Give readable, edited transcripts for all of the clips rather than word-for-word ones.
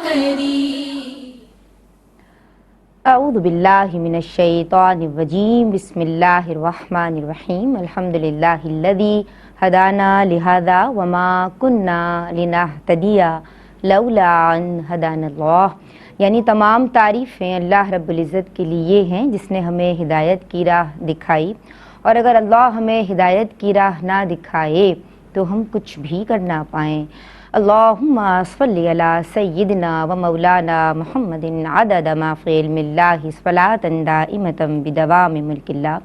قریب۔ اعوذ باللہ من الشیطان الرجیم، بسم اللہ الرحمن الرحیم، الحمد للہ الذی ہدانا لہذا وما کننا لنہتدی لولا ان ہدانا اللہ۔ یعنی تمام تعریفیں اللہ رب العزت کے لیے ہیں جس نے ہمیں ہدایت کی راہ دکھائی، اور اگر اللہ ہمیں ہدایت کی راہ نہ دکھائے تو ہم کچھ بھی کر نہ پائیں۔ اللہم صلی علی سیدنا و مولانا محمد عدد ما فی علم اللہ صلاۃ دائمۃ بدوام ملک اللہ۔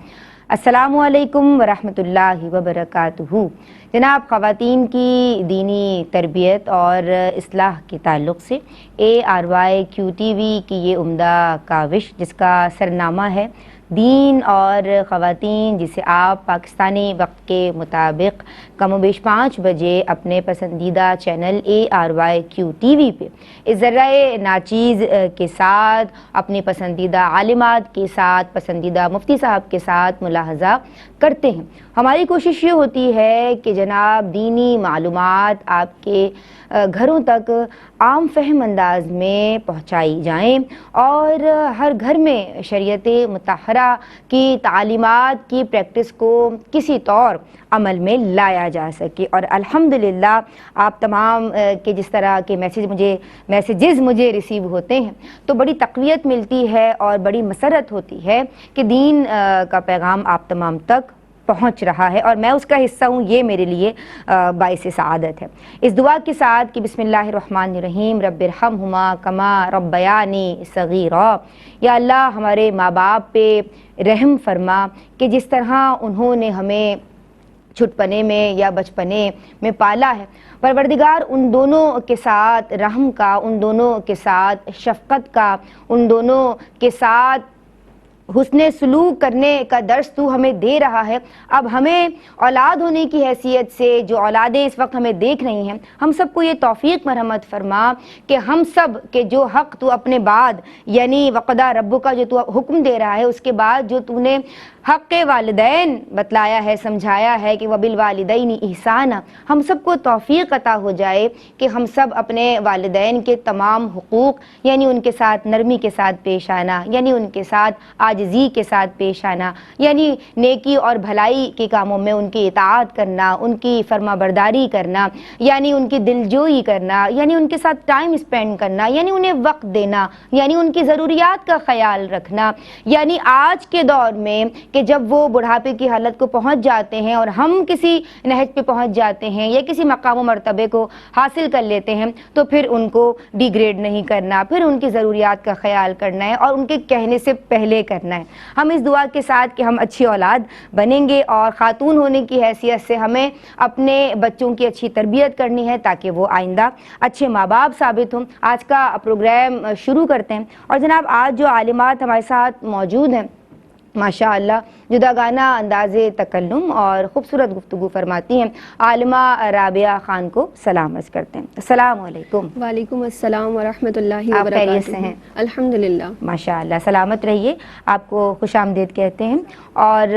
السلام علیکم ورحمۃ اللہ وبرکاتہ۔ جناب، خواتین کی دینی تربیت اور اصلاح کے تعلق سے ARYQTV کی یہ عمدہ کاوش جس کا سرنامہ ہے دین اور خواتین، جسے آپ پاکستانی وقت کے مطابق کم و بیش 5 بجے اپنے پسندیدہ چینل ARYQTV پہ اس ذرائع ناچیز کے ساتھ، اپنی پسندیدہ عالمات کے ساتھ، پسندیدہ مفتی صاحب کے ساتھ ملاحظہ کرتے ہیں۔ ہماری کوشش یہ ہوتی ہے کہ جناب دینی معلومات آپ کے گھروں تک عام فہم انداز میں پہنچائی جائیں اور ہر گھر میں شریعت مطہرہ کی تعلیمات کی پریکٹس کو کسی طور عمل میں لایا جا سکے۔ اور الحمدللہ آپ تمام کے جس طرح کے میسیجز مجھے ریسیو ہوتے ہیں تو بڑی تقویت ملتی ہے اور بڑی مسرت ہوتی ہے کہ دین کا پیغام آپ تمام تک پہنچ رہا ہے اور میں اس کا حصہ ہوں، یہ میرے لیے باعث سعادت ہے۔ اس دعا کے ساتھ کہ بسم اللہ الرحمن الرحیم، رب ارحمہما کما ربیانی صغیرا، یا اللہ ہمارے ماں باپ پہ رحم فرما کہ جس طرح انہوں نے ہمیں چھٹپنے میں یا بچپنے میں پالا ہے، پروردگار ان دونوں کے ساتھ رحم کا، ان دونوں کے ساتھ شفقت کا، ان دونوں کے ساتھ حسن سلوک کرنے کا درس تو ہمیں دے رہا ہے۔ اب ہمیں اولاد ہونے کی حیثیت سے جو اولادیں اس وقت ہمیں دیکھ رہی ہیں، ہم سب کو یہ توفیق مرحمت فرما کہ ہم سب کے جو حق تو اپنے بعد یعنی وقضیٰ ربک کا جو تو حکم دے رہا ہے، اس کے بعد جو تو نے حق والدین بتلایا ہے، سمجھایا ہے کہ وبالوالدین احسانا، ہم سب کو توفیق عطا ہو جائے کہ ہم سب اپنے والدین کے تمام حقوق یعنی ان کے ساتھ نرمی کے ساتھ پیش آنا، یعنی ان کے ساتھ عاجزی کے ساتھ پیش آنا، یعنی نیکی اور بھلائی کے کاموں میں ان کی اطاعت کرنا، ان کی فرما برداری کرنا، یعنی ان کی دلجوئی کرنا، یعنی ان کے ساتھ ٹائم اسپینڈ کرنا، یعنی انہیں وقت دینا، یعنی ان کی ضروریات کا خیال رکھنا، یعنی آج کے دور میں کہ جب وہ بڑھاپے کی حالت کو پہنچ جاتے ہیں اور ہم کسی نہج پہ پہنچ جاتے ہیں یا کسی مقام و مرتبے کو حاصل کر لیتے ہیں تو پھر ان کو ڈیگریڈ نہیں کرنا، پھر ان کی ضروریات کا خیال کرنا ہے اور ان کے کہنے سے پہلے کرنا ہے۔ ہم اس دعا کے ساتھ کہ ہم اچھی اولاد بنیں گے اور خاتون ہونے کی حیثیت سے ہمیں اپنے بچوں کی اچھی تربیت کرنی ہے تاکہ وہ آئندہ اچھے ماں باپ ثابت ہوں۔ آج کا پروگرام شروع کرتے ہیں اور جناب آج جو عالمات ہمارے ساتھ موجود ہیں ماشاء اللہ جداگانہ انداز تکلم اور خوبصورت گفتگو فرماتی ہیں، عالمہ رابعہ خان کو سلام عرض کرتے ہیں۔ السلام علیکم۔ وعلیکم السلام ورحمۃ اللہ آپ وبرکاتہ۔ خیریت سے ہیں؟ الحمدللہ ماشاء اللہ، سلامت رہیے، آپ کو خوش آمدید کہتے ہیں۔ اور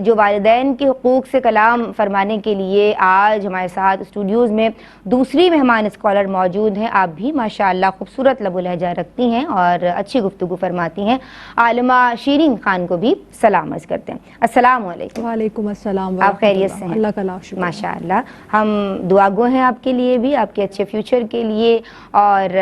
جو والدین کے حقوق سے کلام فرمانے کے لیے آج ہمارے ساتھ اسٹوڈیوز میں دوسری مہمان اسکالر موجود ہیں، آپ بھی ماشاء اللہ خوبصورت لب و لہجہ رکھتی ہیں اور اچھی گفتگو فرماتی ہیں، عالمہ شیرین خان کو بھی سلام عرض کرتے ہیں۔ السلام علیکم۔ وعلیکم السلام آپ خیریت سے ہیں؟ اللہ کا لاکھ شکر۔ ماشاء اللہ، ہم دعا گو ہیں آپ کے لیے بھی، آپ کے اچھے فیوچر کے لیے، اور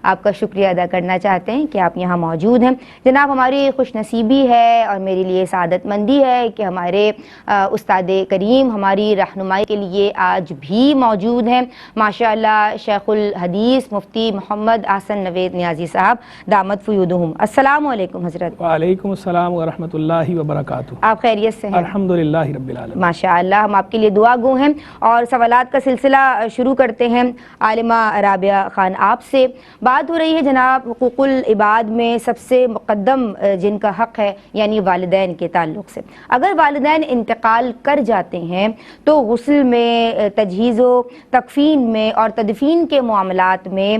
آپ کا شکریہ ادا کرنا چاہتے ہیں کہ آپ یہاں موجود ہیں۔ جناب ہماری خوش نصیبی ہے اور میرے لیے سعادت مندی ہے کہ ہمارے استاد کریم ہماری رہنمائی کے لیے آج بھی موجود ہیں ماشاء اللہ، شیخ الحدیث مفتی محمد احسن نوید نیازی صاحب دامت فیودہم۔ السلام علیکم حضرت۔ وعلیکم السلام ورحمۃ اللہ وبرکاتہ۔ آپ خیریت سے ہیں؟ الحمدللہ رب العالمین۔ ماشاء اللہ، ہم آپ کے لیے دعا گو ہیں اور سوالات کا سلسلہ شروع کرتے ہیں۔ عالمہ رابعہ خان، آپ سے بات ہو رہی ہے جناب حقوق العباد میں سب سے مقدم جن کا حق ہے یعنی والدین کے تعلق سے۔ اگر والدین انتقال کر جاتے ہیں تو غسل میں، تجہیز و تکفین میں اور تدفین کے معاملات میں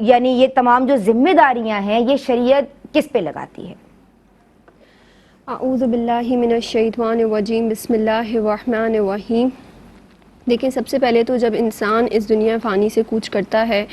یعنی یہ تمام جو ذمہ داریاں ہیں یہ شریعت کس پہ لگاتی ہے؟ اعوذ باللہ من الشیطان الرجیم، بسم اللہ الرحمن الرحیم۔ دیکھیں سب سے پہلے تو جب انسان اس دنیا فانی سے کوچ کرتا ہے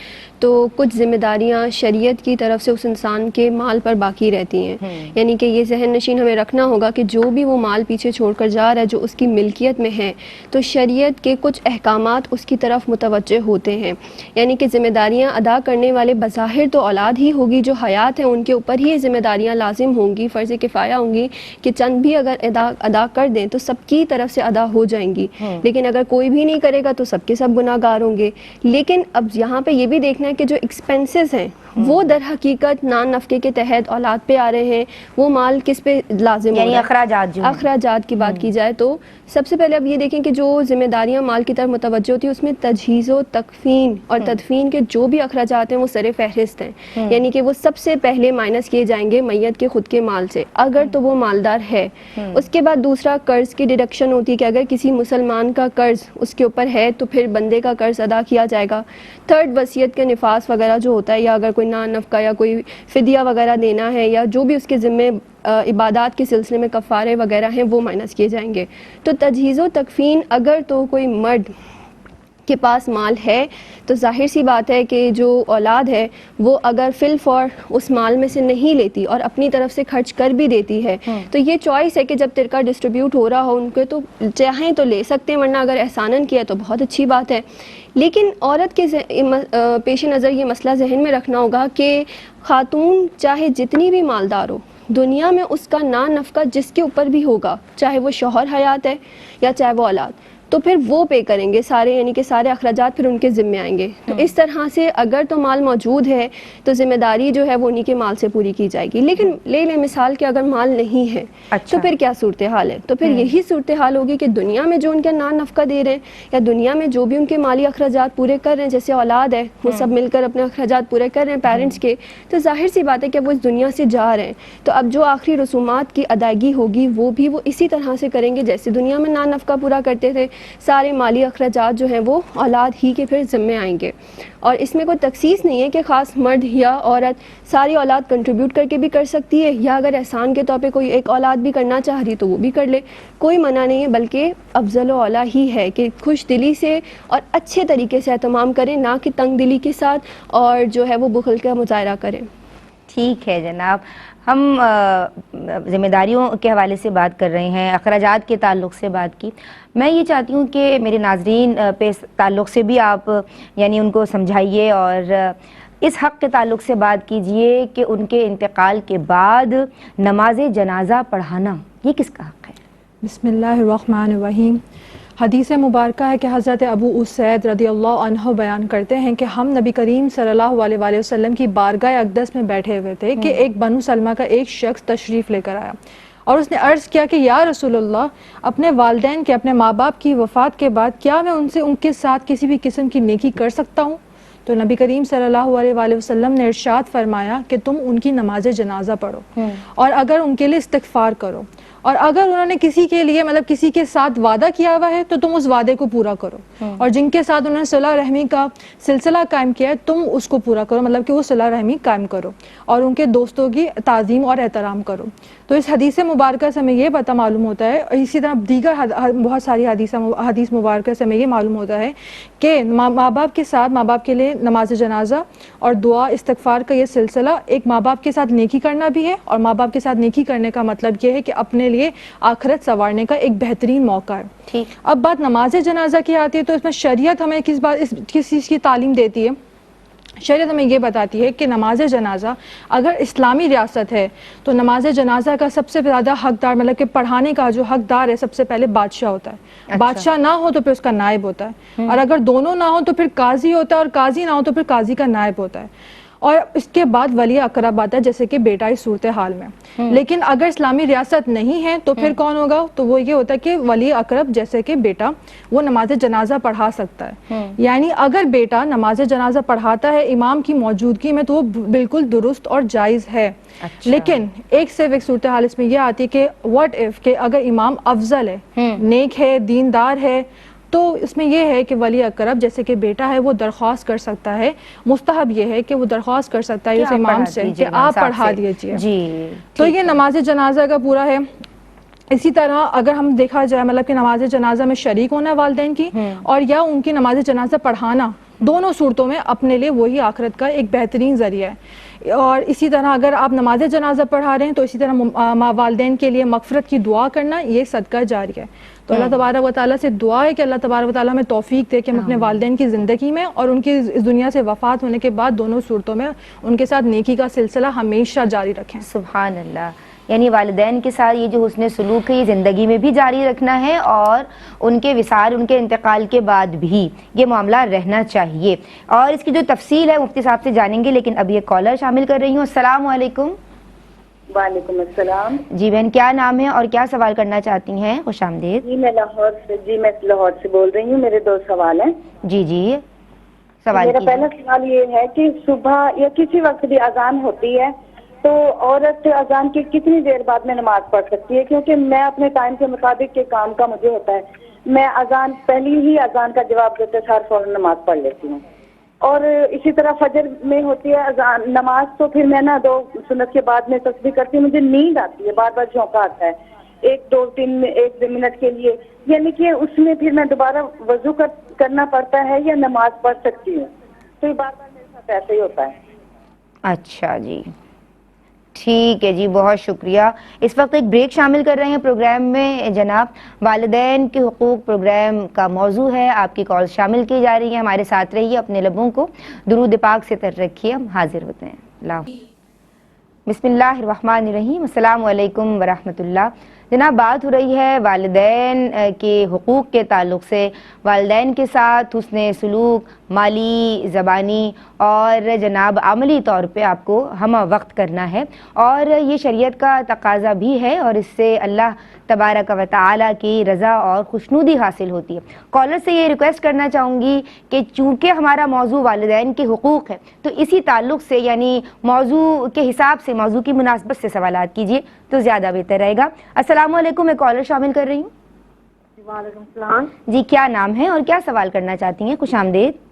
تو کچھ ذمہ داریاں شریعت کی طرف سے اس انسان کے مال پر باقی رہتی ہیں. یعنی کہ یہ ذہن نشین ہمیں رکھنا ہوگا کہ جو بھی وہ مال پیچھے چھوڑ کر جا رہا ہے جو اس کی ملکیت میں ہے تو شریعت کے کچھ احکامات اس کی طرف متوجہ ہوتے ہیں. یعنی کہ ذمہ داریاں ادا کرنے والے بظاہر تو اولاد ہی ہوگی، جو حیات ہیں ان کے اوپر ہی یہ ذمہ داریاں لازم ہوں گی، فرض کفایہ ہوں گی کہ چند بھی اگر ادا کر دیں تو سب کی طرف سے ادا ہو جائیں گی. لیکن اگر کوئی بھی نہیں کرے گا تو سب کے سب گناہ گار ہوں گے. لیکن اب یہاں پہ یہ بھی دیکھنا ہے کہ جو ایکسپینسز ہیں وہ در حقیقت نان نفقے کے تحت اولاد پہ آ رہے ہیں، وہ مال کس پہ لازم ہو یعنی رہا ہے؟ اخراجات جو ہیں. اخراجات کی بات کی جائے تو سب سے پہلے اب یہ دیکھیں کہ جو ذمہ داریاں مال کی طرف متوجہ ہوتی ہیں اس میں تجہیز و تکفین اور تدفین کے جو بھی اخراجات ہیں وہ سر فہرست ہیں. یعنی کہ وہ سب سے پہلے مائنس کیے جائیں گے میت کے خود کے مال سے اگر تو وہ مالدار ہے. اس کے بعد دوسرا قرض کی ڈیڈکشن ہوتی ہے کہ اگر کسی مسلمان کا قرض اس کے اوپر ہے تو پھر بندے کا قرض ادا کیا جائے گا. تھرڈ وصیت کے نفاذ وغیرہ جو ہوتا ہے یا اگر کوئی نان نفقہ یا کوئی فدیہ وغیرہ دینا ہے یا جو بھی اس کے ذمے عبادات کے سلسلے میں کفارے وغیرہ ہیں وہ مائنس کیے جائیں گے. تو تجہیز و تکفین اگر تو کوئی مرد کے پاس مال ہے تو ظاہر سی بات ہے کہ جو اولاد ہے وہ اگر فی الفور اس مال میں سے نہیں لیتی اور اپنی طرف سے خرچ کر بھی دیتی ہے تو یہ چوائس ہے کہ جب ترکہ ڈسٹریبیوٹ ہو رہا ہو ان کے تو چاہیں تو لے سکتے ہیں، ورنہ اگر احساناً کیا تو بہت اچھی بات ہے. لیکن عورت کے پیش نظر یہ مسئلہ ذہن میں رکھنا ہوگا کہ خاتون چاہے جتنی بھی مالدار ہو دنیا میں اس کا نان نفقہ جس کے اوپر بھی ہوگا، چاہے وہ شوہر حیات ہے یا چاہے وہ اولاد، تو پھر وہ پے کریں گے سارے، یعنی کہ سارے اخراجات پھر ان کے ذمے آئیں گے. تو اس طرح سے اگر تو مال موجود ہے تو ذمہ داری جو ہے وہ انہی کے مال سے پوری کی جائے گی. لیکن لے لیں مثال کہ اگر مال نہیں ہے تو پھر کیا صورتحال ہے؟ تو پھر یہی صورتحال ہوگی کہ دنیا میں جو ان کا نان نفقہ دے رہے ہیں یا دنیا میں جو بھی ان کے مالی اخراجات پورے کر رہے ہیں، جیسے اولاد ہے وہ سب مل کر اپنے اخراجات پورے کر رہے ہیں پیرنٹس کے، تو ظاہر سی بات ہے کہ وہ اس دنیا سے جا رہے ہیں. تو اب جو آخری رسومات کی ادائیگی ہوگی وہ بھی وہ اسی طرح سے کریں گے جیسے دنیا میں نان نفقہ پورا کرتے تھے. سارے مالی اخراجات جو ہیں وہ اولاد ہی کے پھر ذمے آئیں گے. اور اس میں کوئی تخصیص نہیں ہے کہ خاص مرد یا عورت ساری اولاد کنٹریبیوٹ کر کے بھی کر سکتی ہے، یا اگر احسان کے طور پہ کوئی ایک اولاد بھی کرنا چاہ رہی تو وہ بھی کر لے، کوئی منع نہیں ہے. بلکہ افضل و اعلیٰ ہی ہے کہ خوش دلی سے اور اچھے طریقے سے اہتمام کریں، نہ کہ تنگ دلی کے ساتھ اور جو ہے وہ بخل کا مظاہرہ کریں. ٹھیک ہے جناب، ہم ذمہ داریوں کے حوالے سے بات کر رہے ہیں، اخراجات کے تعلق سے بات کی. میں یہ چاہتی ہوں کہ میرے ناظرین پہ تعلق سے بھی آپ یعنی ان کو سمجھائیے اور اس حق کے تعلق سے بات کیجئے کہ ان کے انتقال کے بعد نماز جنازہ پڑھانا یہ کس کا حق ہے؟ بسم اللہ الرحمن الرحیم. حدیث مبارکہ ہے کہ حضرت ابو اسید رضی اللہ عنہ بیان کرتے ہیں کہ ہم نبی کریم صلی اللہ علیہ وآلہ وسلم کی بارگاہ اقدس میں بیٹھے ہوئے تھے کہ ایک بنو سلمہ کا ایک شخص تشریف لے کر آیا اور اس نے عرض کیا کہ یا رسول اللہ، اپنے والدین کے، اپنے ماں باپ کی وفات کے بعد کیا میں ان کے ساتھ کسی بھی قسم کی نیکی کر سکتا ہوں؟ تو نبی کریم صلی اللہ علیہ وآلہ وسلم نے ارشاد فرمایا کہ تم ان کی نماز جنازہ پڑھو اور اگر ان کے لیے استغفار کرو، اور اگر انہوں نے کسی کے لیے کسی کے ساتھ وعدہ کیا ہوا ہے تو تم اس وعدے کو پورا کرو، اور جن کے ساتھ انہوں نے صلہ رحمی کا سلسلہ قائم کیا ہے تم اس کو پورا کرو، کہ وہ صلہ رحمی قائم کرو اور ان کے دوستوں کی تعظیم اور احترام کرو. تو اس حدیث مبارکہ سے ہمیں یہ پتہ معلوم ہوتا ہے، اسی طرح دیگر بہت ساری حدیث مبارکہ سے ہمیں یہ معلوم ہوتا ہے کہ ماں باپ کے ساتھ، ماں باپ کے لیے نماز جنازہ اور دعا استغفار کا یہ سلسلہ ایک ماں باپ کے ساتھ نیکی کرنا بھی ہے، اور ماں باپ کے ساتھ نیکی کرنے کا مطلب یہ ہے کہ اپنے لیے آخرت سنوارنے کا ایک بہترین موقع ہے. اب بات نماز جنازہ کی آتی ہے تو اس میں شریعت ہمیں کس چیز کی تعلیم دیتی ہے؟ شریعت ہمیں یہ بتاتی ہے کہ نماز جنازہ اگر اسلامی ریاست ہے تو نماز جنازہ کا سب سے زیادہ حقدار کہ پڑھانے کا جو حقدار ہے سب سے پہلے بادشاہ ہوتا ہے. بادشاہ نہ ہو تو پھر اس کا نائب ہوتا ہے، اور اگر دونوں نہ ہو تو پھر قاضی ہوتا ہے، اور قاضی نہ ہو تو پھر قاضی کا نائب ہوتا ہے، اور اس کے بعد ولی اقرب آتا ہے جیسے کہ بیٹا اس صورتحال میں. لیکن اگر اسلامی ریاست نہیں ہے تو پھر کون ہوگا؟ تو وہ یہ ہوتا ہے کہ ولی اقرب جیسے کہ بیٹا وہ نماز جنازہ پڑھا سکتا ہے. یعنی اگر بیٹا نماز جنازہ پڑھاتا ہے امام کی موجودگی میں تو وہ بالکل درست اور جائز ہے. لیکن صرف ایک صورتحال اس میں یہ آتی ہے کہ واٹ اف کہ اگر امام افضل ہے، نیک ہے، دیندار ہے، تو اس میں یہ ہے کہ ولی اقرب جیسے کہ بیٹا ہے وہ درخواست کر سکتا ہے، مستحب یہ ہے کہ وہ درخواست کر سکتا ہے اس امام سے کہ آپ پڑھا دیجیے. تو یہ نماز جنازہ کا پورا ہے. اسی طرح اگر ہم دیکھا جائے مطلب کہ نماز جنازہ میں شریک ہونا ہے والدین کی اور یا ان کی نماز جنازہ پڑھانا، دونوں صورتوں میں اپنے لیے وہی آخرت کا ایک بہترین ذریعہ ہے۔ اور اسی طرح اگر آپ نماز جنازہ پڑھا رہے ہیں تو اسی طرح والدین کے لیے مغفرت کی دعا کرنا، یہ صدقہ جاری ہے۔ تو اللہ تبارک و تعالیٰ سے دعا ہے کہ اللہ تبارک و تعالیٰ ہمیں توفیق دے کہ ہم اپنے والدین کی زندگی میں اور ان کی اس دنیا سے وفات ہونے کے بعد دونوں صورتوں میں ان کے ساتھ نیکی کا سلسلہ ہمیشہ جاری رکھیں۔ سبحان اللہ، یعنی والدین کے ساتھ یہ جو حسن سلوک ہے یہ زندگی میں بھی جاری رکھنا ہے اور ان کے وصال، ان کے انتقال کے بعد بھی یہ معاملہ رہنا چاہیے۔ اور اس کی جو تفصیل ہے مفتی صاحب سے جانیں گے، لیکن اب یہ کالر شامل کر رہی ہوں۔ السلام علیکم۔ وعلیکم السلام۔ جی بہن، کیا نام ہے اور کیا سوال کرنا چاہتی ہیں؟ خوش آمدید۔ میں لاہور سے بول رہی ہوں، میرے 2 سوال ہیں۔ جی جی، سوال میرا کیجیے۔ پہلا سوال یہ ہے کہ صبح یا کسی وقت بھی اذان ہوتی ہے تو عورت اذان کی کتنی دیر بعد میں نماز پڑھ سکتی ہے؟ کیونکہ میں اپنے ٹائم کے مطابق کے کام کا مجھے ہوتا ہے، میں اذان پہلی ہی اذان کا جواب دیتے ساتھ فوراً نماز پڑھ لیتی ہوں۔ اور اسی طرح فجر میں ہوتی ہے اذان نماز، تو پھر میں 2 سنت کے بعد میں تسبیح کرتی ہوں، مجھے نیند آتی ہے، بار بار جھونکا آتا ہے 1-2 منٹ کے لیے، یعنی کہ اس میں پھر میں دوبارہ وضو کرنا پڑتا ہے یا نماز پڑھ سکتی ہوں؟ تو یہ بار بار میرے ساتھ ایسے ہی ہوتا ہے۔ اچھا جی، ٹھیک ہے جی، بہت شکریہ۔ اس وقت ایک بریک شامل کر رہے ہیں پروگرام میں جناب، والدین کے حقوق پروگرام کا موضوع ہے، آپ کی کال شامل کی جا رہی ہیں، ہمارے ساتھ رہیے، اپنے لبوں کو درود پاک سے تر رکھیے، ہم حاضر ہوتے ہیں۔ اللہ بسم اللہ الرحمن الرحیم۔ السلام علیکم ورحمۃ اللہ۔ جناب بات ہو رہی ہے والدین کے حقوق کے تعلق سے، والدین کے ساتھ حسن سلوک مالی، زبانی اور جناب عملی طور پہ آپ کو ہم وقت کرنا ہے، اور یہ شریعت کا تقاضا بھی ہے، اور اس سے اللہ تبارک و تعالیٰ کی رضا اور خوشنودی حاصل ہوتی ہے۔ کالر سے یہ ریکویسٹ کرنا چاہوں گی کہ چونکہ ہمارا موضوع والدین کے حقوق ہے تو اسی تعلق سے، یعنی موضوع کے حساب سے، موضوع کی مناسبت سے سوالات کیجیے تو زیادہ بہتر رہے گا۔ السلام علیکم، میں کالر شامل کر رہی ہوں۔ وعلیکم السلام۔ جی کیا نام ہے اور کیا سوال کرنا چاہتی ہیں؟ خوش آمدید۔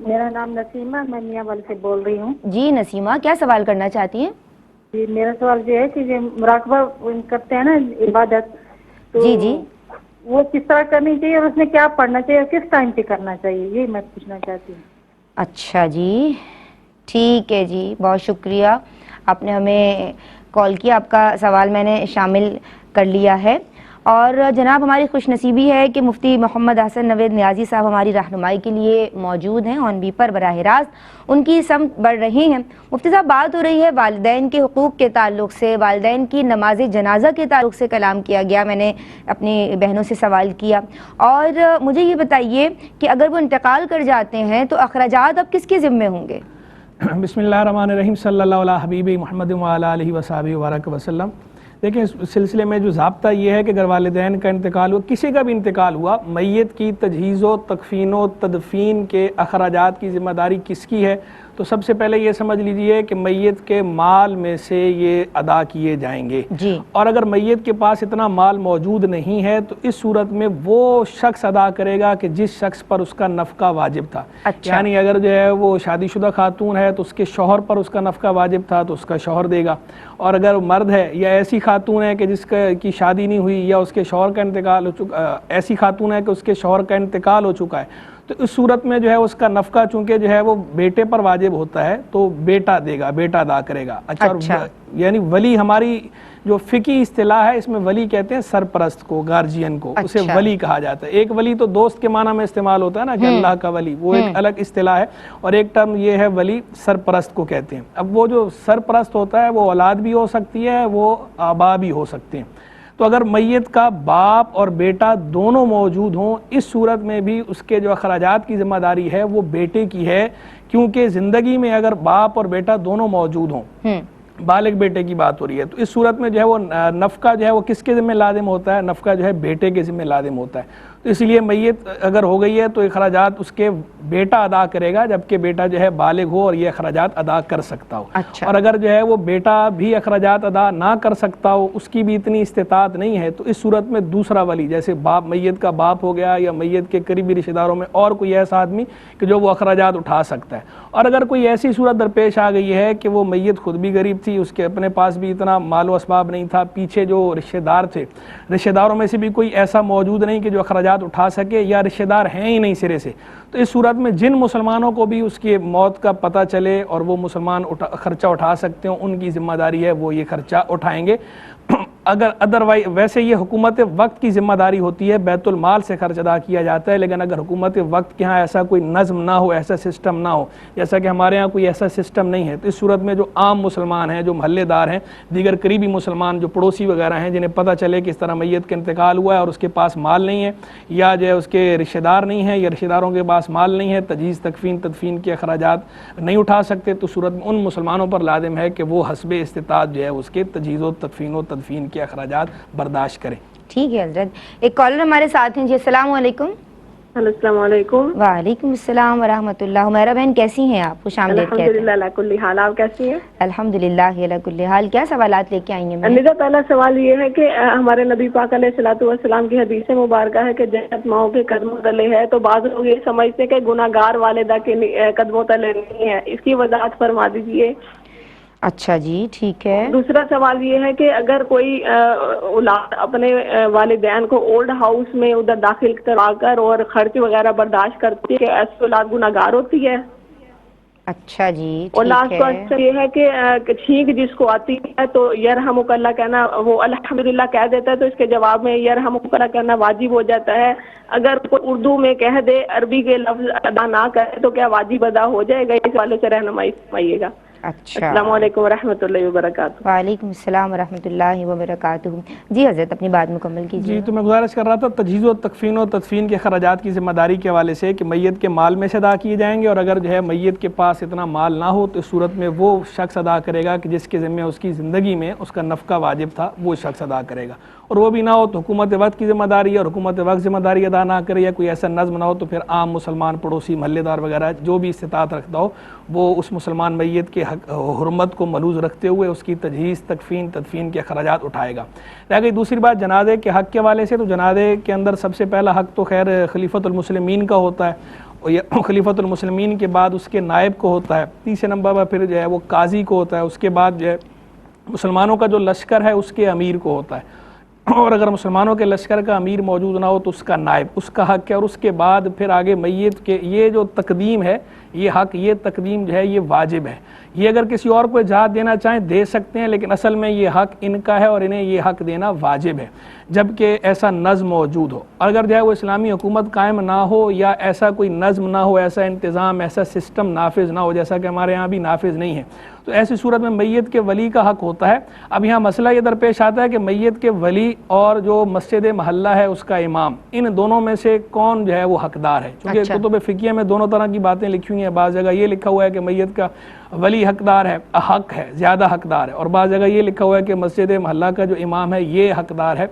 میرا نام نسیمہ، میں میاں والی سے بول رہی ہوں۔ جی نسیمہ، کیا سوال کرنا چاہتی ہیں؟ جی میرا سوال یہ ہے کہ یہ مراقبہ کرتے ہیں نا عبادت، تو جی جی، وہ کس طرح کرنی چاہیے اور اس میں کیا پڑھنا چاہیے اور کس ٹائم پہ کرنا چاہیے، یہ میں پوچھنا چاہتی ہوں۔ اچھا جی، ٹھیک ہے جی، بہت شکریہ، آپ نے ہمیں کال کیا، آپ کا سوال میں نے شامل کر لیا ہے۔ اور جناب ہماری خوش نصیبی ہے کہ مفتی محمد حسن نوید نیازی صاحب ہماری رہنمائی کے لیے موجود ہیں آن بی پر براہ راست، ان کی سمت بڑھ رہی ہیں۔ مفتی صاحب بات ہو رہی ہے والدین کے حقوق کے تعلق سے، والدین کی نماز جنازہ کے تعلق سے کلام کیا گیا، میں نے اپنی بہنوں سے سوال کیا، اور مجھے یہ بتائیے کہ اگر وہ انتقال کر جاتے ہیں تو اخراجات اب کس کے ذمے ہوں گے؟ بسم اللہ الرحمن الرحیم، صلی اللہ علیہ حبیب محمد وعلی آلہ وصحبہ وبارک وسلم۔ دیکھیں اس سلسلے میں جو ضابطہ یہ ہے کہ اگر والدین کا انتقال ہوا، کسی کا بھی انتقال ہوا، میت کی تجہیز و تکفین و تدفین کے اخراجات کی ذمہ داری کس کی ہے؟ تو سب سے پہلے یہ سمجھ لیجئے کہ میت کے مال میں سے یہ ادا کیے جائیں گے، جی، اور اگر میت کے پاس اتنا مال موجود نہیں ہے تو اس صورت میں وہ شخص ادا کرے گا کہ جس شخص پر اس کا نفقہ واجب تھا۔ اچھا، یعنی اگر جو ہے وہ شادی شدہ خاتون ہے تو اس کے شوہر پر اس کا نفقہ واجب تھا تو اس کا شوہر دے گا، اور اگر مرد ہے یا ایسی خاتون ہے کہ جس کی شادی نہیں ہوئی یا اس کے شوہر کا انتقال ہو چکا، ایسی خاتون ہے کہ اس کے شوہر کا انتقال ہو چکا ہے، تو اس صورت میں جو ہے اس کا نفقہ چونکہ جو ہے وہ بیٹے پر واجب ہوتا ہے تو بیٹا دے گا، بیٹا ادا کرے گا۔ اچھا، یعنی ولی، ہماری جو فقہی اصطلاح ہے اس میں ولی کہتے ہیں سرپرست کو، گارجین کو، اسے اچھا، ولی کہا جاتا ہے۔ ایک ولی تو دوست کے معنی میں استعمال ہوتا ہے نا کہ اللہ کا ولی، وہ ایک الگ اصطلاح ہے، اور ایک ٹرم یہ ہے ولی سرپرست کو کہتے ہیں۔ اب وہ جو سرپرست ہوتا ہے وہ اولاد بھی ہو سکتی ہے، وہ آبا بھی ہو سکتے ہیں۔ تو اگر میت کا باپ اور بیٹا دونوں موجود ہوں، اس صورت میں بھی اس کے جو اخراجات کی ذمہ داری ہے وہ بیٹے کی ہے، کیونکہ زندگی میں اگر باپ اور بیٹا دونوں موجود ہوں، بالغ بیٹے کی بات ہو رہی ہے، تو اس صورت میں جو ہے وہ نفقہ جو ہے وہ کس کے ذمہ لازم ہوتا ہے؟ نفقہ جو ہے بیٹے کے ذمہ لازم ہوتا ہے۔ تو اس لیے میت اگر ہو گئی ہے تو اخراجات اس کے بیٹا ادا کرے گا، جبکہ بیٹا جو ہے بالغ ہو اور یہ اخراجات ادا کر سکتا ہو۔ اچھا۔ اور اگر جو ہے وہ بیٹا بھی اخراجات ادا نہ کر سکتا ہو، اس کی بھی اتنی استطاعت نہیں ہے، تو اس صورت میں دوسرا ولی، جیسے باپ، میت کا باپ ہو گیا یا میت کے قریبی رشتہ داروں میں اور کوئی ایسا آدمی کہ جو وہ اخراجات اٹھا سکتا ہے۔ اور اگر کوئی ایسی صورت درپیش آ گئی ہے کہ وہ میت خود بھی غریب تھی، اس کے اپنے پاس بھی اتنا مال و اسباب نہیں تھا، پیچھے جو رشتہ دار تھے، رشتہ داروں میں سے بھی کوئی ایسا موجود نہیں کہ جو اخراجات اٹھا سکے، یا رشتہ دار ہیں ہی نہیں سرے سے، تو اس صورت میں جن مسلمانوں کو بھی اس کی موت کا پتہ چلے اور وہ مسلمان خرچہ اٹھا سکتے ہوں، ان کی ذمہ داری ہے وہ یہ خرچہ اٹھائیں گے۔ اگر ادروائز ویسے یہ حکومت وقت کی ذمہ داری ہوتی ہے، بیت المال سے خرچ ادا کیا جاتا ہے، لیکن اگر حکومت وقت کے ہاں ایسا کوئی نظم نہ ہو، ایسا سسٹم نہ ہو، جیسا کہ ہمارے ہاں کوئی ایسا سسٹم نہیں ہے، تو اس صورت میں جو عام مسلمان ہیں، جو محلے دار ہیں، دیگر قریبی مسلمان جو پڑوسی وغیرہ ہیں، جنہیں پتہ چلے کہ اس طرح میت کا انتقال ہوا ہے اور اس کے پاس مال نہیں ہے، یا جو ہے اس کے رشتہ دار نہیں ہیں، یا رشتہ داروں کے پاس مال نہیں ہے، تجہیز تدفین کے اخراجات نہیں اٹھا سکتے، تو صورت میں ان مسلمانوں پر لازم ہے کہ وہ حسب استطاعت جو ہے اس کے تجہیز و تدفین کے اخراجات برداشت کریں۔ ٹھیک ہے حضرت۔ ایک کالر ہمارے ساتھ ہیں جی، السلام علیکم۔ ہلو، السلام علیکم۔ وعلیکم السلام ورحمۃ اللہ۔ ہمیرا بہن کیسی ہیں آپ؟ خوش آمدید کہتے ہیں۔ الحمدللہ علی کل حال، آپ کیسی ہیں؟ الحمدللہ علی کل حال۔ کیا سوالات لے کے آئی ہیں بہن؟ میرا پہلا سوال یہ ہے کہ ہمارے نبی پاک علیہ الصلوۃ والسلام کی حدیث مبارکہ ہے کہ جنت ماؤں کے قدموں تلے ہے، تو بعض لوگ یہ سمجھتے ہیں کہ گناہگار والدہ کے قدموں تلے نہیں ہے، اس کی وضاحت فرما دیجیے۔ اچھا جی، ٹھیک ہے۔ دوسرا سوال یہ ہے کہ اگر کوئی اولاد اپنے والدین کو اولڈ ہاؤس میں ادھر داخل کرا کر اور خرچ وغیرہ برداشت کرتی ہے، کہ ایسی اولاد گناہگار ہوتی ہے؟ اچھا جی، اور ٹھیک لاسٹ ہے۔ کوشچن یہ ہے کہ چھینک جس کو آتی ہے تو یرحمک اللہ کہنا، وہ الحمدللہ کہہ دیتا ہے، تو اس کے جواب میں یرحمک اللہ کہنا واجب ہو جاتا ہے؟ اگر کوئی اردو میں کہہ دے، عربی کے لفظ ادا نہ کرے، تو کیا واجب ادا ہو جائے گا؟ اس والے سے رہنمائی فرمائیے گا۔ اچھا، السلام علیکم ورحمۃ اللہ وبرکاتہ۔ وعلیکم السلام ورحمۃ اللہ وبرکاتہ۔ جی حضرت، اپنی بات مکمل کیجیے۔ جی، تو میں گزارش کر رہا تھا تجہیز و تدفین کے خراجات کی ذمہ داری کے حوالے سے کہ میت کے مال میں سے ادا کیے جائیں گے، اور اگر جو ہے میت کے پاس اتنا مال نہ ہو تو اس صورت میں وہ شخص ادا کرے گا کہ جس کے ذمہ اس کی زندگی میں اس کا نفقہ واجب تھا، وہ شخص ادا کرے گا، اور وہ بھی نہ ہو تو حکومت وقت کی ذمہ داری ہے، اور حکومت وقت ذمہ داری ادا نہ کرے، یا کوئی ایسا نظم نہ ہو تو پھر عام مسلمان پڑوسی محلے دار وغیرہ جو بھی استطاعت رکھتا ہو وہ اس مسلمان میت کے حرمت کو ملوز رکھتے ہوئے اس کی تجہیز تدفین کے اخراجات اٹھائے گا۔ رہ گئی دوسری بات جنازے کے حق کے حوالے سے، تو جنازے کے اندر سب سے پہلا حق تو خیر خلیفۃ المسلمین کا ہوتا ہے، اور یہ خلیفۃ المسلمین کے بعد اس کے نائب کو ہوتا ہے، تیسرے نمبر پر پھر جو ہے وہ قاضی کو ہوتا ہے، اس کے بعد جو ہے مسلمانوں کا جو لشکر ہے اس کے امیر کو ہوتا ہے، اور اگر مسلمانوں کے لشکر کا امیر موجود نہ ہو تو اس کا نائب، اس کا حق ہے، اور اس کے بعد پھر آگے میت کے یہ جو تقدیم ہے، یہ حق، یہ تقدیم جو ہے یہ واجب ہے، یہ اگر کسی اور کو اجازت دینا چاہیں دے سکتے ہیں، لیکن اصل میں یہ حق ان کا ہے اور انہیں یہ حق دینا واجب ہے، جبکہ ایسا نظم موجود ہو۔ اور اگر جو ہے وہ اسلامی حکومت قائم نہ ہو، یا ایسا کوئی نظم نہ ہو، ایسا انتظام، ایسا سسٹم نافذ نہ ہو، جیسا کہ ہمارے ہاں بھی نافذ نہیں ہے، تو ایسی صورت میں میت کے ولی کا حق ہوتا ہے۔ اب یہاں مسئلہ یہ درپیش آتا ہے کہ میت کے ولی اور جو مسجد محلہ ہے اس کا امام، ان دونوں میں سے کون جو ہے وہ حقدار ہے؟ کیونکہ کتب فقہیہ میں دونوں طرح کی باتیں لکھی ہوئی ہیں، بعض جگہ یہ لکھا ہوا ہے کہ میت کا ولی حقدار ہے، حق ہے، زیادہ حقدار ہے، اور بعض جگہ یہ لکھا ہوا ہے کہ مسجد محلہ کا جو امام ہے یہ حقدار ہے،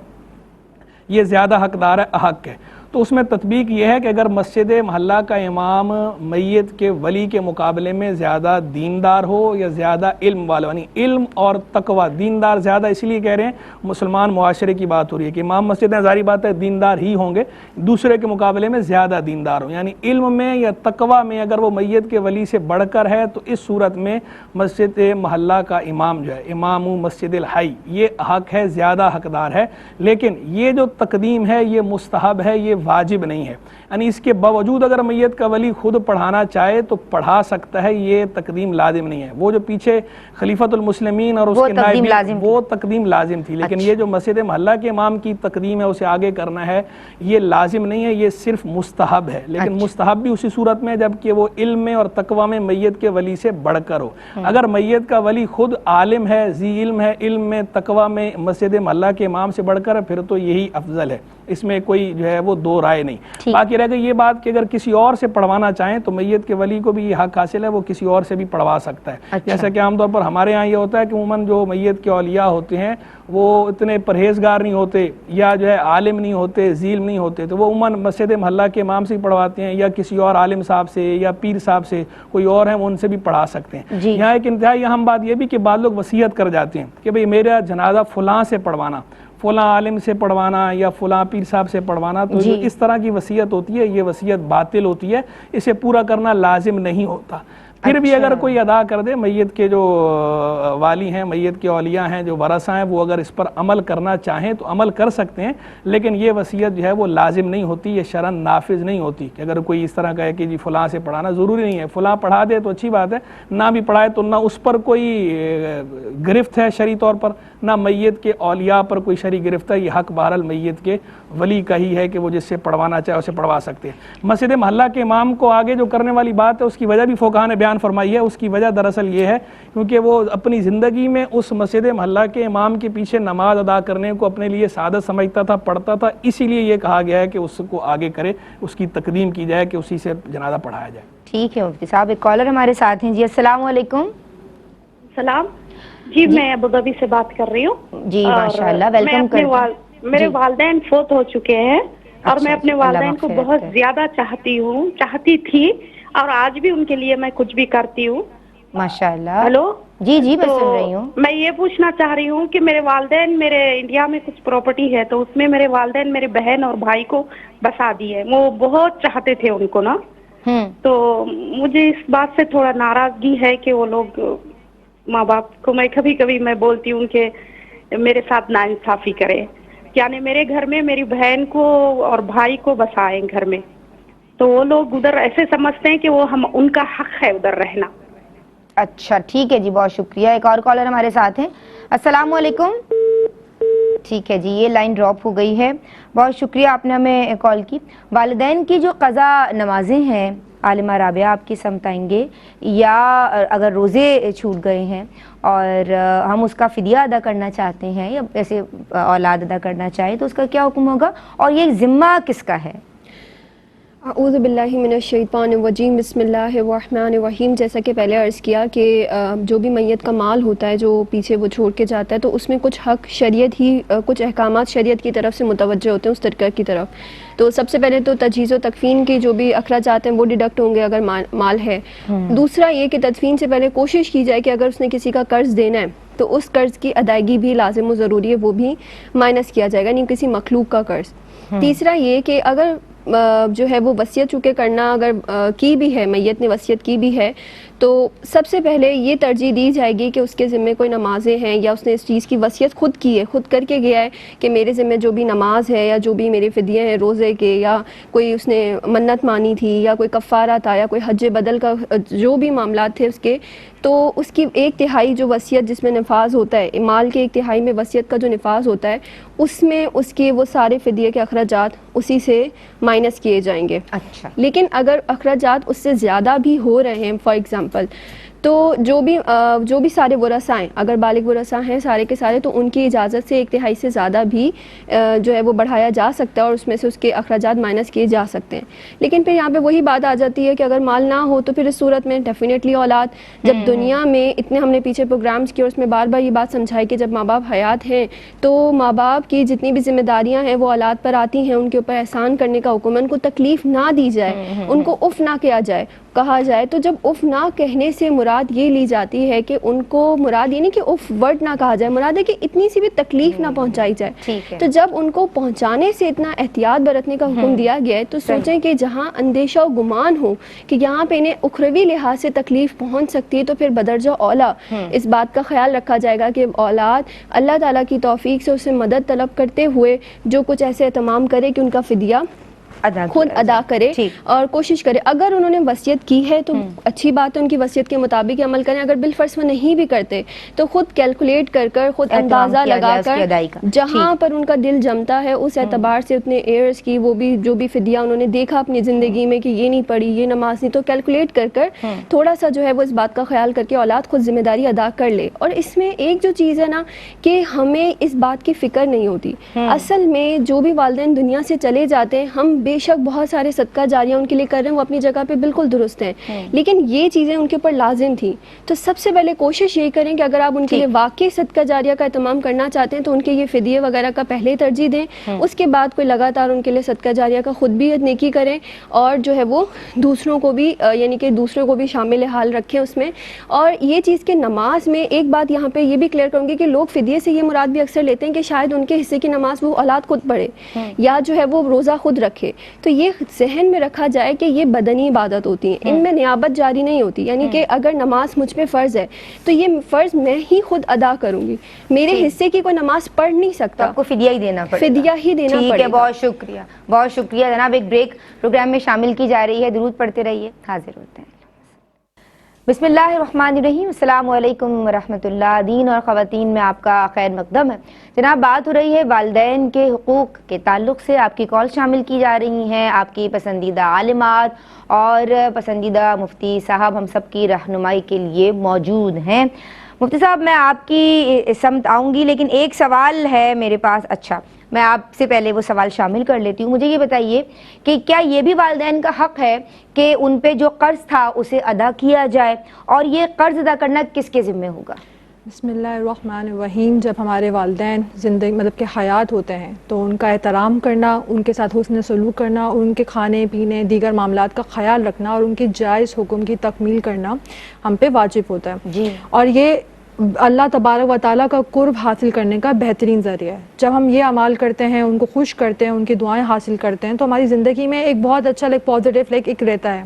یہ زیادہ حقدار ہے، حق ہے۔ تو اس میں تطبیق یہ ہے کہ اگر مسجد محلہ کا امام میت کے ولی کے مقابلے میں زیادہ دیندار ہو یا زیادہ علم والا، یعنی علم اور تقوی، دیندار زیادہ اس لیے کہہ رہے ہیں مسلمان معاشرے کی بات ہو رہی ہے کہ امام مسجد میں ظاہری بات ہے دیندار ہی ہوں گے، دوسرے کے مقابلے میں زیادہ دیندار ہوں، یعنی علم میں یا تقوی میں اگر وہ میت کے ولی سے بڑھ کر ہے، تو اس صورت میں مسجد محلہ کا امام جو ہے امام مسجد الحی، یہ حق ہے، زیادہ حقدار ہے۔ لیکن یہ جو تقدیم ہے یہ مستحب ہے، یہ واجب نہیں ہے، یعنی اس کے باوجود اگر میت کا ولی خود پڑھانا چاہے تو پڑھا سکتا ہے، یہ تقدیم لازم نہیں ہے۔ وہ جو پیچھے خلیفۃ المسلمین اور اس کے نائب، وہ تقدیم لازم تھی، لیکن یہ جو مسجد محلہ کے امام کی تقدیم ہے اسے آگے کرنا ہے، یہ لازم نہیں ہے، یہ صرف مستحب ہے، لیکن مستحب بھی اسی صورت میں جب کہ وہ علم میں اور تقوی میں میت کے ولی سے بڑھ کر ہو۔ اگر میت کا ولی خود عالم ہے، ذی علم ہے، علم میں تقوی میں مسجد محلہ کے امام سے بڑھ کر، پھر تو یہی افضل ہے۔ اس میں کوئی جو ہے وہ دو رائے نہیں. باقی رہ گئی یہ بات کہ اگر کسی اور سے پڑھوانا چاہیں تو میت کے ولی کو بھی یہ حق حاصل ہے, وہ کسی اور سے بھی پڑھوا سکتا ہے. جیسا کہ عام طور پر ہمارے ہاں یہ ہوتا ہے کہ عموماً جو میت کے اولیاء ہوتے ہیں وہ اتنے پرہیزگار نہیں ہوتے یا جو ہے عالم نہیں ہوتے, ذیل نہیں ہوتے, تو وہ عموماً مسجد محلہ کے امام سے پڑھواتے ہیں یا کسی اور عالم صاحب سے یا پیر صاحب سے, کوئی اور ہیں وہ ان سے بھی پڑھا سکتے ہیں. یہاں ایک انتہائی اہم بات یہ بھی کہ بعض لوگ وصیت کر جاتے ہیں کہ بھئی میرا جنازہ فلاں سے پڑھوانا, فلاں عالم سے پڑھوانا یا فلاں پیر صاحب سے پڑھوانا. تو جو اس طرح کی وصیت ہوتی ہے یہ وصیت باطل ہوتی ہے, اسے پورا کرنا لازم نہیں ہوتا. پھر بھی اگر کوئی ادا کر دے, میت کے جو والی ہیں, میت کے اولیاء ہیں, جو ورثہ ہیں, وہ اگر اس پر عمل کرنا چاہیں تو عمل کر سکتے ہیں, لیکن یہ وصیت جو ہے وہ لازم نہیں ہوتی, یہ شرعاً نافذ نہیں ہوتی. کہ اگر کوئی اس طرح کہے کہ جی فلاں سے پڑھانا ضروری نہیں ہے, فلاں پڑھا دے تو اچھی بات ہے, نہ بھی پڑھائے تو نہ اس پر کوئی گرفت ہے شرعی طور پر, نہ میت کے اولیاء پر کوئی شرعی گرفت ہے. یہ حق بہرحال میت کے ولی کا ہی ہے کہ وہ جس سے پڑھوانا چاہے اسے پڑھوا سکتے ہیں. مسجد محلہ کے امام کو آگے جو کرنے والی بات ہے اس کی وجہ بھی فقہاء نے بیان فرمائی ہے. اس کی وجہ دراصل یہ ہے کیونکہ وہ اپنی زندگی میں اس مسجد محلہ کے امام کے پیچھے نماز ادا کرنے کو اپنے لیے سعادت سمجھتا تھا, پڑھتا تھا, اسی لیے یہ کہا گیا ہے کہ اس کو آگے کرے, اس کی تقدیم کی جائے کہ اسی سے جنازہ پڑھایا جائے. ٹھیک ہے مفتی صاحب. ایک کالر ہمارے ساتھ ہیں. جی السلام علیکم. سلام جی, میں ابوظہبی سے بات کر رہی ہوں. جی ماشاءاللہ, ویلکم کرتے ہیں. میرے والدین فوت ہو چکے ہیں اور میں اپنے والدین کو بہت زیادہ چاہتی تھی اور آج بھی ان کے لیے میں کچھ بھی کرتی ہوں. ماشاءاللہ. ہلو جی جی میں سن رہی ہوں. میں یہ پوچھنا چاہ رہی ہوں کہ میرے والدین, میرے انڈیا میں کچھ پراپرٹی ہے تو اس میں میرے والدین میرے بہن اور بھائی کو بسا دی ہے. وہ بہت چاہتے تھے ان کو نا, تو مجھے اس بات سے تھوڑا ناراضگی ہے کہ وہ لوگ ماں باپ کو, میں کبھی کبھی میں بولتی ہوں کہ میرے ساتھ ناانصافی کرے, یعنی میرے گھر میں میری بہن کو اور بھائی کو بسائیں گھر میں, تو وہ لوگ ادھر ایسے سمجھتے ہیں کہ وہ ان کا حق ہے ادھر رہنا. اچھا ٹھیک ہے جی, بہت شکریہ. ایک اور کالر ہمارے ساتھ ہیں. السلام علیکم. ٹھیک ہے جی, یہ لائن ڈراپ ہو گئی ہے. بہت شکریہ آپ نے ہمیں کال کی. والدین کی جو قضا نمازیں ہیں عالمہ رابعہ آپ کی سمجھائیں گے, یا اگر روزے چھوٹ گئے ہیں اور ہم اس کا فدیہ ادا کرنا چاہتے ہیں یا ایسے اولاد ادا کرنا چاہے تو اس کا کیا حکم ہوگا, اور یہ ذمہ کس کا ہے؟ اعوذ باللہ من الشیطان الرجیم, بسم اللہ الرحمن الرحیم. جیسا کہ پہلے عرض کیا کہ جو بھی میت کا مال ہوتا ہے جو پیچھے وہ چھوڑ کے جاتا ہے تو اس میں کچھ حق شریعت ہی, کچھ احکامات شریعت کی طرف سے متوجہ ہوتے ہیں اس ترکہ کی طرف. تو سب سے پہلے تو تجہیز و تکفین کی جو بھی اخراجات ہیں وہ ڈیڈکٹ ہوں گے اگر مال ہے. دوسرا یہ کہ تدفین سے پہلے کوشش کی جائے کہ اگر اس نے کسی کا قرض دینا ہے تو اس قرض کی ادائیگی بھی لازم و ضروری ہے, وہ بھی مائنس کیا جائے گا, نہیں کسی مخلوق کا قرض. تیسرا یہ کہ اگر جو ہے وہ وصیت چونکہ کرنا اگر کی بھی ہے, میت نے وصیت کی بھی ہے, تو سب سے پہلے یہ ترجیح دی جائے گی کہ اس کے ذمے کوئی نمازیں ہیں یا اس نے اس چیز کی وصیت خود کی ہے, خود کر کے گیا ہے کہ میرے ذمے جو بھی نماز ہے یا جو بھی میرے فدیے ہیں روزے کے, یا کوئی اس نے منت مانی تھی یا کوئی کفارہ تھا یا کوئی حج بدل کا جو بھی معاملات تھے اس کے, تو اس کی 1/3 جو وصیت جس میں نفاذ ہوتا ہے, مال کے 1/3 میں وصیت کا جو نفاذ ہوتا ہے اس میں اس کے وہ سارے فدیے کے اخراجات اسی سے مائنس کیے جائیں گے. اچھا. لیکن اگر اخراجات اس سے زیادہ بھی ہو رہے ہیں, فار ایگزامپل تو جو بھی سارے ورثاء ہیں, اگر بالغ ورثاء ہیں سارے کے سارے, تو ان کی اجازت سے 1/3 سے زیادہ بھی جو ہے وہ بڑھایا جا سکتا ہے اور اس میں سے اس کے اخراجات مائنس کیے جا سکتے ہیں. لیکن پھر یہاں پہ وہی بات آ جاتی ہے کہ اگر مال نہ ہو تو پھر اس صورت میں ڈیفینیٹلی اولاد, جب دنیا میں اتنے ہم نے پیچھے پروگرامز کیے اور اس میں بار بار یہ بات سمجھائی کہ جب ماں باپ حیات ہیں تو ماں باپ کی جتنی بھی ذمہ داریاں ہیں وہ اولاد پر آتی ہیں, ان کے اوپر احسان کرنے کا حکم ہے, ان کو تکلیف نہ دی جائے, ان کو اف نہ کیا جائے, کہا جائے. تو جب اف نہ کہنے سے مراد یہ لی جاتی ہے کہ ان کو مراد یہ نہیں کہ اف ورڈ نہ کہا جائے, مراد ہے کہ اتنی سی بھی تکلیف نہ پہنچائی جائے. تو جب ان کو پہنچانے سے اتنا احتیاط برتنے کا حکم دیا گیا ہے تو سوچیں کہ جہاں اندیشہ و گمان ہو کہ یہاں پہ انہیں اخروی لحاظ سے تکلیف پہنچ سکتی ہے تو پھر بدرجہ اولا اس بات کا خیال رکھا جائے گا کہ اولاد اللہ تعالیٰ کی توفیق سے اسے مدد طلب کرتے ہوئے جو کچھ ایسے اہتمام کرے کہ ان کا فدیہ خود ادا کرے اور کوشش کرے. اگر انہوں نے وصیت کی ہے تو اچھی بات ہے, ان کی وصیت کے مطابق عمل کریں. اگر بالفرض وہ نہیں بھی کرتے تو خود کیلکولیٹ کر کر, خود اندازہ لگا کر, جہاں پر ان کا دل جمتا ہے اس اعتبار سے اتنے ایئرس کی وہ بھی جو بھی فدیہ انہوں نے دیکھا اپنی زندگی میں کہ یہ نہیں پڑھی, یہ نماز نہیں, تو کیلکولیٹ کر کر تھوڑا سا جو ہے وہ اس بات کا خیال کر کے اولاد خود ذمہ داری ادا کر لے. اور اس میں ایک جو چیز ہے نا کہ ہمیں اس بات کی فکر نہیں ہوتی. اصل میں جو بھی والدین دنیا سے چلے جاتے ہیں, ہم بے شک بہت سارے صدقہ جاریہ ان کے لیے کر رہے ہیں, وہ اپنی جگہ پہ بالکل درست ہیں, لیکن یہ چیزیں ان کے اوپر لازم تھیں. تو سب سے پہلے کوشش یہی کریں کہ اگر آپ ان کے لیے واقعی صدقہ جاریہ کا اہتمام کرنا چاہتے ہیں تو ان کے یہ فدیے وغیرہ کا پہلے ہی ترجیح دیں. اس کے بعد کوئی لگاتار ان کے لیے صدقہ جاریہ کا خود بھی نیکی کریں اور جو ہے وہ دوسروں کو بھی یعنی کہ دوسروں کو بھی شامل حال رکھیں اس میں. اور یہ چیز کہ نماز میں ایک بات یہاں پہ یہ بھی کلیئر کروں گی کہ لوگ فدیے سے یہ مراد بھی اکثر لیتے ہیں کہ شاید ان کے حصے کی نماز وہ اولاد خود پڑھے یا جو ہے وہ روزہ خود رکھے. تو یہ ذہن میں رکھا جائے کہ یہ بدنی عبادت ہوتی ہیں, ان میں نیابت جاری نہیں ہوتی. یعنی کہ اگر نماز مجھ پہ فرض ہے تو یہ فرض میں ہی خود ادا کروں گی, میرے حصے کی کوئی نماز پڑھ نہیں سکتا, آپ کو فدیہ ہی دینا پڑے گا. فدیہ ہی دینا پڑے گا. بہت شکریہ, بہت شکریہ جناب. ایک بریک پروگرام میں شامل کی جا رہی ہے, درود پڑھتے رہیے, حاضر ہوتے ہیں. بسم اللہ الرحمن الرحیم. السلام علیکم ورحمۃ اللہ. دین اور خواتین میں آپ کا خیر مقدم ہے. جناب بات ہو رہی ہے والدین کے حقوق کے تعلق سے. آپ کی کال شامل کی جا رہی ہیں, آپ کی پسندیدہ عالمات اور پسندیدہ مفتی صاحب ہم سب کی رہنمائی کے لیے موجود ہیں. مفتی صاحب میں آپ کی سمت آؤں گی, لیکن ایک سوال ہے میرے پاس. اچھا, میں آپ سے پہلے وہ سوال شامل کر لیتی ہوں. مجھے یہ بتائیے کہ کیا یہ بھی والدین کا حق ہے کہ ان پہ جو قرض تھا اسے ادا کیا جائے, اور یہ قرض ادا کرنا کس کے ذمہ ہوگا؟ بسم اللہ الرحمن الرحیم. جب ہمارے والدین زندگی مطلب کہ حیات ہوتے ہیں تو ان کا احترام کرنا, ان کے ساتھ حسن سلوک کرنا, اور ان کے کھانے پینے دیگر معاملات کا خیال رکھنا اور ان کے جائز حکم کی تکمیل کرنا ہم پہ واجب ہوتا ہے. جی. اور یہ اللہ تبارک و تعالیٰ کا قرب حاصل کرنے کا بہترین ذریعہ ہے. جب ہم یہ اعمال کرتے ہیں, ان کو خوش کرتے ہیں, ان کی دعائیں حاصل کرتے ہیں, تو ہماری زندگی میں ایک بہت اچھا پازیٹیو ایک رہتا ہے.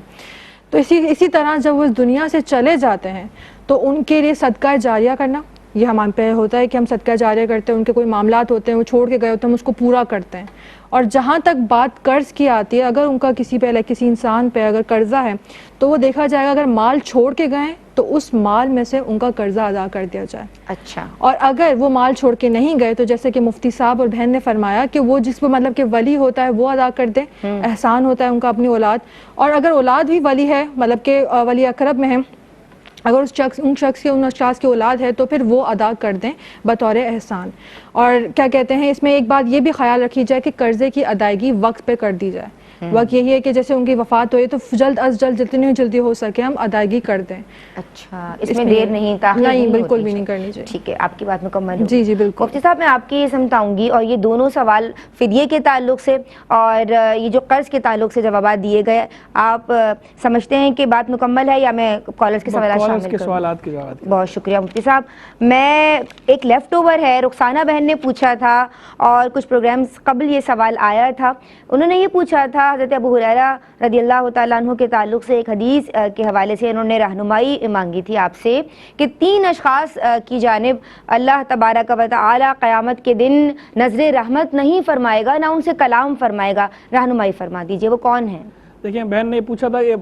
تو اسی طرح جب وہ اس دنیا سے چلے جاتے ہیں تو ان کے لیے صدقہ جاریہ کرنا, یہ ہمارے پہ ہوتا ہے کہ ہم صدقہ جاریہ کرتے ہیں. ان کے کوئی معاملات ہوتے ہیں وہ چھوڑ کے گئے ہوتے ہیں, ہم اس کو پورا کرتے ہیں. اور جہاں تک بات قرض کی آتی ہے, اگر ان کا کسی انسان پہ اگر قرضہ ہے تو وہ دیکھا جائے گا, اگر مال چھوڑ کے گئے تو اس مال میں سے ان کا قرضہ ادا کر دیا جائے. اچھا. اور اگر وہ مال چھوڑ کے نہیں گئے تو جیسے کہ مفتی صاحب اور بہن نے فرمایا کہ وہ جس کو مطلب کہ ولی ہوتا ہے وہ ادا کر دیں, احسان ہوتا ہے ان کا اپنی اولاد. اور اگر اولاد بھی ولی ہے, مطلب کہ ولی اقرب میں ہے, اگر ان اشخاص کی اولاد ہے تو پھر وہ ادا کر دیں بطور احسان. اور کیا کہتے ہیں, اس میں ایک بات یہ بھی خیال رکھی جائے کہ قرضے کی ادائیگی وقت پہ کر دی جائے. وقت یہی ہے کہ جیسے ان کی وفات ہوئی تو جلد از جلد جتنی جلدی ہو سکے ہم ادائیگی کر دیں. اچھا, اس میں دیر نہیں, تاخیر نہیں, بالکل بھی نہیں کرنی چاہیے. ٹھیک ہے, آپ کی بات مکمل. جی جی بالکل. مفتی صاحب میں آپ کی سمجھاؤں گی, اور یہ دونوں سوال فدیے کے تعلق سے اور یہ جو قرض کے تعلق سے جوابات دیے گئے, آپ سمجھتے ہیں کہ بات مکمل ہے یا میں کالرز کے سوالات شامل کروں؟ بہت شکریہ مفتی صاحب. میں ایک لیفٹ اوور ہے, رخسانہ بہن نے پوچھا تھا اور کچھ پروگرامز قبل یہ سوال آیا تھا. انہوں نے یہ پوچھا تھا حضرت ابو ہریرہ رضی اللہ تعالیٰ عنہ کے تعلق سے, ایک حدیث کے حوالے سے انہوں نے رہنمائی مانگی تھی آپ سے کہ 3 اشخاص کی جانب اللہ تبارک و تعالی قیامت کے دن نظر رحمت نہیں فرمائے گا, نہ ان سے کلام فرمائے گا. رہنمائی فرما دیجئے, وہ کون ہیں؟ دیکھیں, بہن نے پوچھا تھا, یہ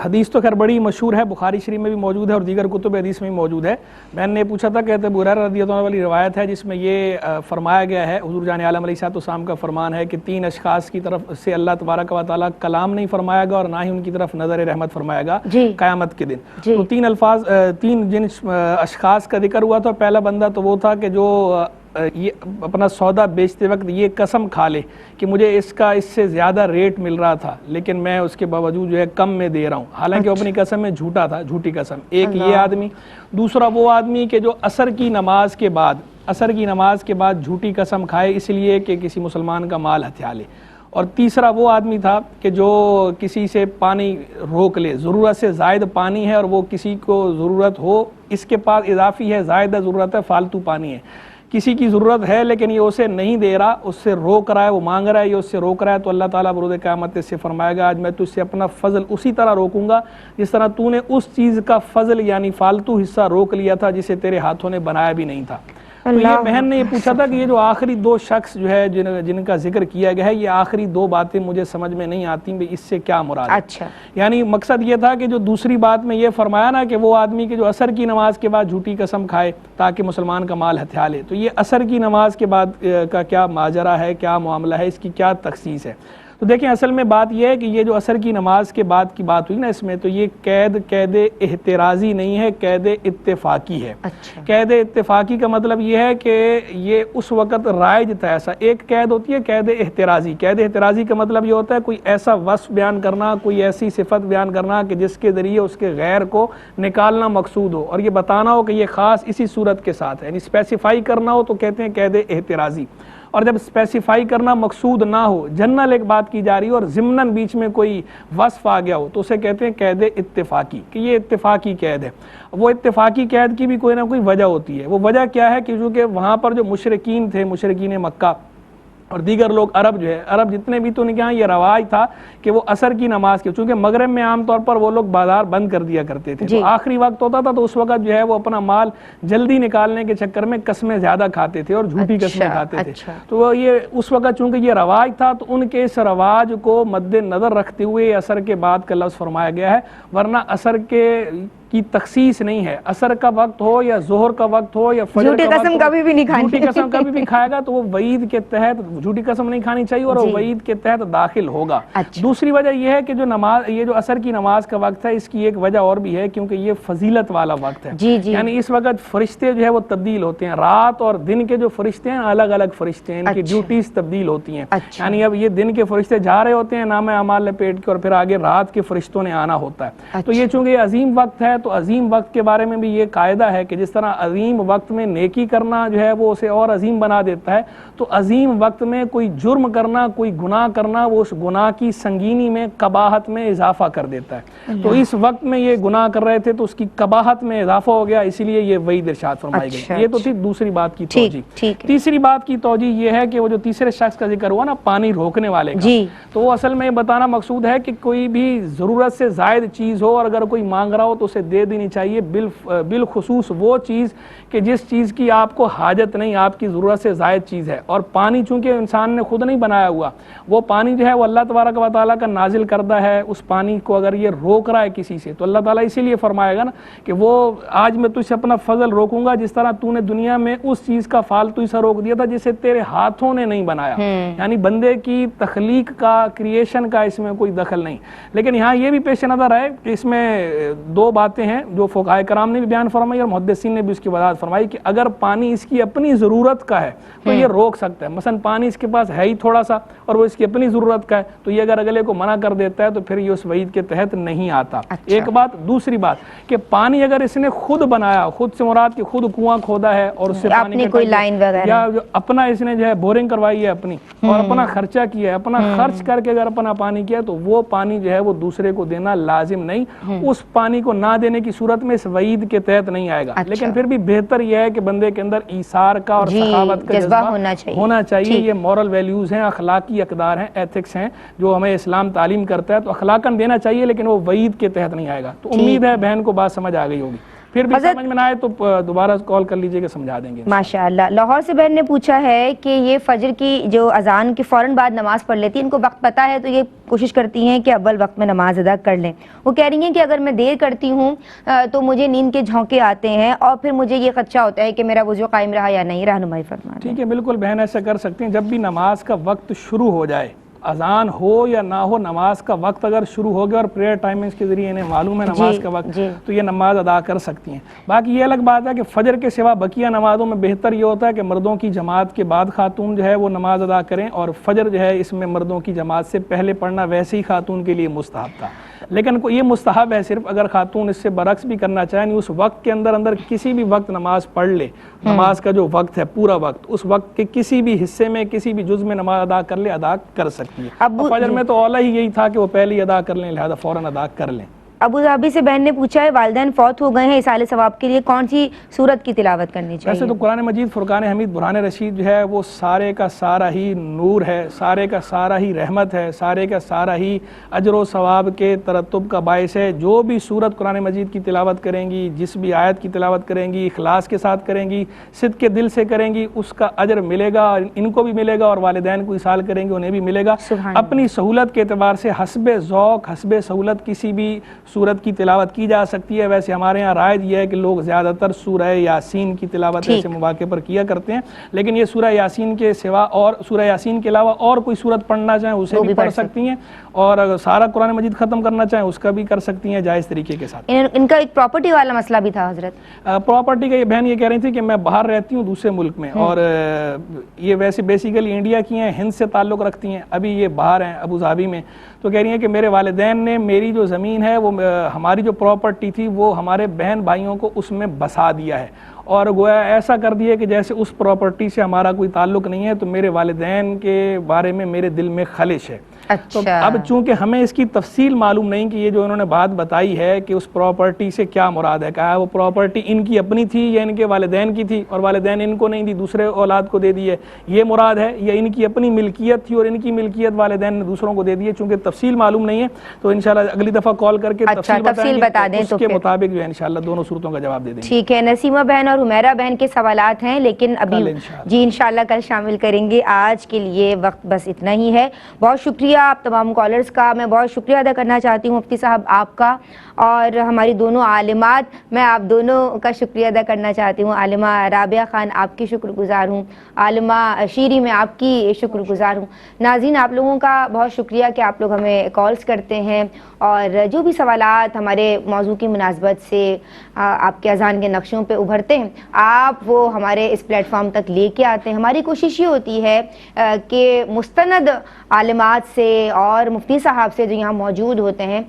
حدیث تو خیر بڑی مشہور ہے, بخاری شریف میں بھی موجود ہے اور دیگر کتب حدیث میں بھی موجود ہے. بہن نے پوچھا تھا کہ ابو ہریرہ رضی اللہ عنہ والی روایت ہے جس میں یہ فرمایا گیا ہے, حضور جان عالم علیہ السلام کا فرمان ہے کہ 3 اشخاص کی طرف سے اللہ تبارک و تعالیٰ کلام نہیں فرمائے گا اور نہ ہی ان کی طرف نظر رحمت فرمائے گا قیامت کے دن. تو 3 جن اشخاص کا ذکر ہوا تھا. پہلا بندہ تو وہ تھا کہ جو یہ اپنا سودا بیچتے وقت یہ قسم کھا لے کہ مجھے اس سے زیادہ ریٹ مل رہا تھا لیکن میں اس کے باوجود جو ہے کم میں دے رہا ہوں, حالانکہ وہ اپنی قسم میں جھوٹا تھا, جھوٹی قسم. ایک یہ آدمی. دوسرا وہ آدمی کہ جو عصر کی نماز کے بعد جھوٹی قسم کھائے اس لیے کہ کسی مسلمان کا مال ہتھیا لے. اور تیسرا وہ آدمی تھا کہ جو کسی سے پانی روک لے, ضرورت سے زائد پانی ہے اور وہ کسی کو ضرورت ہو, اس کے پاس اضافی ہے, زائدہ ضرورت ہے, فالتو پانی ہے, کسی کی ضرورت ہے لیکن یہ اسے نہیں دے رہا, اس سے روک رہا ہے, وہ مانگ رہا ہے, یہ اس سے روک رہا ہے, تو اللہ تعالیٰ بروز قیامت سے فرمائے گا آج میں تجھ سے اپنا فضل اسی طرح روکوں گا جس طرح تو نے اس چیز کا فضل یعنی فالتو حصہ روک لیا تھا جسے تیرے ہاتھوں نے بنایا بھی نہیں تھا. تو یہ بہن نے یہ پوچھا تھا کہ یہ جو آخری دو شخص جو ہے جن کا ذکر کیا گیا ہے، یہ آخری دو باتیں مجھے سمجھ میں نہیں آتی، اس سے کیا مراد ہے؟ اچھا، یعنی مقصد یہ تھا کہ جو دوسری بات میں یہ فرمایا نا کہ وہ آدمی کہ جو عصر کی نماز کے بعد جھوٹی قسم کھائے تاکہ مسلمان کا مال ہتھیا لے، تو یہ عصر کی نماز کے بعد کا کیا ماجرا ہے، کیا معاملہ ہے، اس کی کیا تخصیص ہے؟ تو دیکھیں اصل میں بات یہ ہے کہ یہ جو عصر کی نماز کے بعد کی بات ہوئی نا اس میں، تو یہ قید احترازی نہیں ہے، قید اتفاقی ہے۔ اچھا، قید اتفاقی کا مطلب یہ ہے کہ یہ اس وقت رائج تھا ایسا۔ ایک قید ہوتی ہے قید احترازی۔ قید احترازی کا مطلب یہ ہوتا ہے کوئی ایسا وصف بیان کرنا، کوئی ایسی صفت بیان کرنا کہ جس کے ذریعے اس کے غیر کو نکالنا مقصود ہو، اور یہ بتانا ہو کہ یہ خاص اسی صورت کے ساتھ ہے، یعنی اسپیسیفائی کرنا ہو تو کہتے ہیں قید احترازی۔ اور جب اسپیسیفائی کرنا مقصود نہ ہو، جنرل ایک بات کی جا رہی ہو اور ضمناً بیچ میں کوئی وصف آ گیا ہو، تو اسے کہتے ہیں قید اتفاقی، کہ یہ اتفاقی قید ہے۔ وہ اتفاقی قید کی بھی کوئی نہ کوئی وجہ ہوتی ہے۔ وہ وجہ کیا ہے کہ چونکہ وہاں پر جو مشرکین تھے، مشرکین مکہ اور دیگر لوگ عرب جو ہے، عرب جتنے بھی، تو ان کے یہاں یہ رواج تھا کہ وہ عصر کی نماز کے، چونکہ مغرب میں عام طور پر وہ لوگ بازار بند کر دیا کرتے تھے، تو آخری وقت ہوتا تھا تو اس وقت جو ہے وہ اپنا مال جلدی نکالنے کے چکر میں قسمیں زیادہ کھاتے تھے اور جھوٹی قسمیں کھاتے تھے۔ تو وہ یہ اس وقت چونکہ یہ رواج تھا تو ان کے اس رواج کو مد نظر رکھتے ہوئے عصر کے بعد کا لفظ فرمایا گیا ہے، ورنہ عصر کی تخصیص نہیں ہے۔ عصر کا وقت ہو یا ظہر کا وقت ہو یا فجر کا وقت ہو، کبھی بھی نہیں کھانی، جھوٹی قسم کبھی بھی کھائے گا تو وہ وعید کے تحت، جھوٹی قسم نہیں کھانی چاہیے اور وہ وعید کے تحت داخل ہوگا۔ دوسری وجہ یہ ہے کہ جو نماز، یہ جو عصر کی نماز کا وقت ہے، اس کی ایک وجہ اور بھی ہے کیونکہ یہ فضیلت والا وقت ہے۔ یعنی اس وقت فرشتے جو ہے وہ تبدیل ہوتے ہیں، رات اور دن کے جو فرشتے ہیں الگ الگ فرشتے ہیں، ان کی ڈیوٹیز تبدیل ہوتی ہیں۔ یعنی اب یہ دن کے فرشتے جا رہے ہوتے ہیں نام اعمال لپیٹ کے، اور پھر آگے رات کے فرشتوں نے آنا ہوتا ہے۔ تو یہ چونکہ یہ عظیم وقت ہے، تو عظیم وقت کے بارے میں بھی یہ قاعدہ ہے کہ جس طرح عظیم وقت میں نیکی کرنا جو ہے وہ اسے اور عظیم بنا دیتا ہے، تو عظیم وقت میں کوئی جرم کرنا، کوئی گناہ کرنا، وہ اس گناہ کی سنگینی میں، قباحت میں اضافہ کر دیتا ہے۔ تو اس وقت میں یہ گناہ کر رہے تھے تو اس کی قباحت میں اضافہ ہو گیا، اسی لیے یہ وعید ارشاد فرمائی گئی۔ یہ تو تھی دوسری بات کی توجہ۔ تیسری بات کی توجہ یہ ہے کہ وہ جو تیسرے شخص کا ذکر ہوا نا پانی روکنے والے کا، تو وہ اصل میں یہ بتانا مقصود ہے کہ کوئی بھی ضرورت سے زائد چیز ہو اور اگر کوئی مانگ رہا ہو تو اسے دے دینی چاہیے، بالخصوص وہ چیز کہ جس چیز کی آپ کو حاجت نہیں، آپ کی ضرورت سے زائد چیز ہے۔ اور پانی چونکہ انسان نے خود نہیں بنایا ہوا، وہ پانی جو ہے وہ اللہ تبارک و تعالیٰ کا نازل کردہ ہے۔ اس پانی کو اگر یہ روک رہا ہے کسی سے تو اللہ تعالیٰ اسی لیے فرمائے گا نا کہ وہ آج میں تجھ سے اپنا فضل روکوں گا جس طرح تو نے دنیا میں اس چیز کا فالتو سا روک دیا تھا جسے تیرے ہاتھوں نے نہیں بنایا۔ یعنی بندے کی تخلیق کا، کریشن کا اس میں کوئی دخل نہیں۔ لیکن یہاں یہ بھی پیش نظر ہے کہ اس میں دو باتیں ہیں جو فقہائے کرام نے بھی بیان فرمائی اور محدثین نے بھی اس کی وضاحت فرمائی کہ اگر پانی اس کی اپنی ضرورت کا ہے تو یہ روک سکتا ہے۔ مثلا پانی اس کے پاس ہے ہی تھوڑا سا اور وہ اس کی اپنی ضرورت کا ہے، تو یہ اگر اگلے کو منع کر دیتا ہے تو پھر یہ اس وعید کے تحت نہیں آتا۔ ایک بات۔ دوسری بات کہ پانی اگر اس نے خود بنایا، خود سے مراد کہ خود کنواں کھودا ہے اور اس سے پانی کوئی لائن وغیرہ یا اپنا اس نے جو ہے بورنگ کروائی ہے اپنی اور اپنا خرچہ کیا ہے، اپنا خرچ کر کے اگر اپنا پانی کیا تو وہ پانی جو ہے وہ دوسرے کو دینا لازم نہیں۔ اس پانی کو نہ دینے کی صورت میں اس وعید کے تحت نہیں آئے گا۔ لیکن پھر بھی بہتر یہ ہے کہ بندے کے اندر ایثار کا اور سخاوت کا جذبہ ہونا چاہیے۔ یہ مورل ویلیوز ہیں، اخلاقی اقدار ہیں، ایتھکس ہیں جو ہمیں اسلام تعلیم کرتا ہے، تو اخلاقاً دینا چاہیے لیکن وہ وعید کے تحت نہیں آئے گا۔ تو امید ہے بہن کو بات سمجھ آ گئی ہوگی، پھر بھی سمجھ میں نہ آئے تو دوبارہ کال کر لیجئے کہ سمجھا دیں گے۔ ماشاءاللہ۔ لاہور سے بہن نے پوچھا ہے کہ یہ فجر کی جو اذان کے فوراً بعد نماز پڑھ لیتی ہیں، ان کو وقت پتہ ہے تو یہ کوشش کرتی ہیں کہ اول وقت میں نماز ادا کر لیں۔ وہ کہہ رہی ہیں کہ اگر میں دیر کرتی ہوں تو مجھے نیند کے جھونکے آتے ہیں اور پھر مجھے یہ خدشہ ہوتا ہے کہ میرا وضو قائم رہا یا نہیں، رہنمائی فرمائیں۔ ٹھیک ہے، بالکل بہن ایسا کر سکتے ہیں، جب بھی نماز کا وقت شروع ہو جائے، اذان ہو یا نہ ہو، نماز کا وقت اگر شروع ہو گیا اور پریئر ٹائمنگز کے ذریعے انہیں معلوم ہے نماز کا وقت، تو یہ نماز ادا کر سکتی ہیں۔ باقی یہ الگ بات ہے کہ فجر کے سوا بقیہ نمازوں میں بہتر یہ ہوتا ہے کہ مردوں کی جماعت کے بعد خاتون جو ہے وہ نماز ادا کریں، اور فجر جو ہے اس میں مردوں کی جماعت سے پہلے پڑھنا ویسے ہی خاتون کے لیے مستحب تھا، لیکن یہ مستحب ہے صرف اگر خاتون اس سے برعکس بھی کرنا چاہیں، اس وقت کے اندر کسی بھی وقت نماز پڑھ لے، نماز کا جو وقت ہے پورا وقت، اس وقت کے کسی بھی حصے میں، کسی بھی جز میں نماز ادا کر لے، ادا کر سکتی ہے۔ فجر میں تو اولا ہی یہی تھا کہ وہ پہلے ہی ادا کر لیں، لہذا فوراً ادا کر لیں۔ ابو ظہبی سے بہن نے پوچھا ہے والدین فوت ہو گئے ہیں، اصالہ ثواب کے لیے کون سی سورت کی تلاوت کرنی چاہیے؟ ویسے تو قرآن مجید فرقان حمید برہان رشید جو ہے وہ سارے کا سارا ہی نور ہے، سارے کا سارا ہی رحمت ہے، سارے کا سارا ہی اجر و ثواب کے ترتب کا باعث ہے۔ جو بھی سورت قرآن مجید کی تلاوت کریں گی، جس بھی آیت کی تلاوت کریں گی، اخلاص کے ساتھ کریں گی، صدق کے دل سے کریں گی، اس کا اجر ملے گا، ان کو بھی ملے گا اور والدین کو ایصال کریں گے انہیں بھی ملے گا۔ اپنی سہولت کے اعتبار سے حسب ذوق حسب سہولت کسی بھی سورت کی تلاوت کی جا سکتی ہے۔ ویسے ہمارے یہاں رائج یہ ہے کہ لوگ زیادہ تر سورہ یاسین کی تلاوت ایسے مواقع پر کیا کرتے ہیں، لیکن یہ سورہ یاسین کے سوا اور سورہ یاسین کے علاوہ اور کوئی سورت پڑھنا چاہیں اسے بھی پڑھ سکتی ہیں، اور اگر سارا قرآن مجید ختم کرنا چاہیں اس کا بھی کر سکتی ہیں جائز طریقے کے ساتھ۔ ان کا ایک پراپرٹی والا مسئلہ بھی تھا حضرت، پراپرٹی کا یہ بہن یہ کہہ رہی تھی کہ میں باہر رہتی ہوں دوسرے ملک میں، اور یہ ویسے بیسیکلی انڈیا کی ہیں، ہند سے تعلق رکھتی ہیں، ابھی یہ باہر ہیں ابو ظہبی میں، تو کہہ رہی ہیں کہ میرے والدین نے میری جو زمین ہے وہ ہماری جو پراپرٹی تھی وہ ہمارے بہن بھائیوں کو اس میں بسا دیا ہے، اور گویا ایسا کر دیا کہ جیسے اس پراپرٹی سے ہمارا کوئی تعلق نہیں ہے، تو میرے والدین کے بارے میں میرے دل میں خلش ہے۔ تو اب چونکہ ہمیں اس کی تفصیل معلوم نہیں کہ یہ جو انہوں نے بات بتائی ہے کہ اس پراپرٹی سے کیا مراد ہے، کہا وہ پراپرٹی ان کی اپنی تھی یا ان کے والدین کی تھی اور والدین ان کو نہیں دی، دوسرے اولاد کو دے دی ہے، یہ مراد ہے، یا ان کی اپنی ملکیت تھی اور ان کی ملکیت والدین نے دوسروں کو دے دی ہے۔ چونکہ تفصیل معلوم نہیں ہے تو انشاءاللہ اگلی دفعہ کال کر کے تفصیل بتا دیں، اس کے مطابق جو ہے انشاءاللہ دونوں صورتوں کا جواب دے دیں گے۔ ٹھیک ہے، نسیمہ بہن اور حمیرہ بہن کے سوالات ہیں لیکن ابھی جی انشاءاللہ کل شامل کریں گے، آج کے لیے وقت بس اتنا ہی ہے۔ بہت شکریہ آپ تمام کالرز کا، میں بہت شکریہ ادا کرنا چاہتی ہوں مفتی صاحب آپ کا، اور ہماری دونوں عالمات، میں آپ دونوں کا شکریہ ادا کرنا چاہتی ہوں۔ عالمہ رابعہ خان آپ کی شکر گزار ہوں، عالمہ شیری میں آپ کی شکر گزار ہوں۔ ناظرین آپ لوگوں کا بہت شکریہ کہ آپ لوگ ہمیں کالز کرتے ہیں، اور جو بھی سوالات ہمارے موضوع کی مناسبت سے آپ کے اذہان کے نقشوں پہ ابھرتے ہیں آپ وہ ہمارے اس پلیٹ فارم تک لے کے آتے ہیں۔ ہماری کوشش یہ ہوتی ہے کہ مستند عالمات سے اور مفتی صاحب سے جو یہاں موجود ہوتے ہیں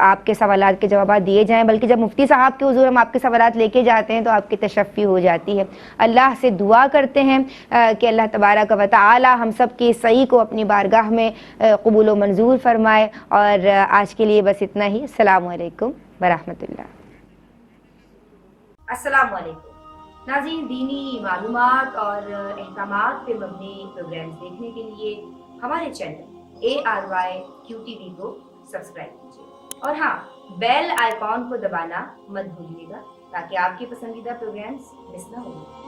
آپ کے سوالات کے جوابات دیے جائیں، بلکہ جب مفتی صاحب کے حضور ہم آپ کے سوالات لے کے جاتے ہیں تو آپ کی تشفی ہو جاتی ہے۔ اللہ سے دعا کرتے ہیں کہ اللہ تبارک و تعالی ہم سب کی صحیح کو اپنی بارگاہ میں قبول و منظور فرمائے، اور آج کے لیے بس اتنا ہی۔ السلام علیکم ورحمۃ اللہ۔ السلام علیکم ناظرین، دینی معلومات اور احکامات پہ مبنی پروگرامز دیکھنے کے لیے ہمارے چینل ARYQTV کو سبسکرائب کیجیے، اور ہاں بیل آئیکن کو دبانا مت بھولیے گا تاکہ آپ کے پسندیدہ پروگرامز مس نہ ہوں۔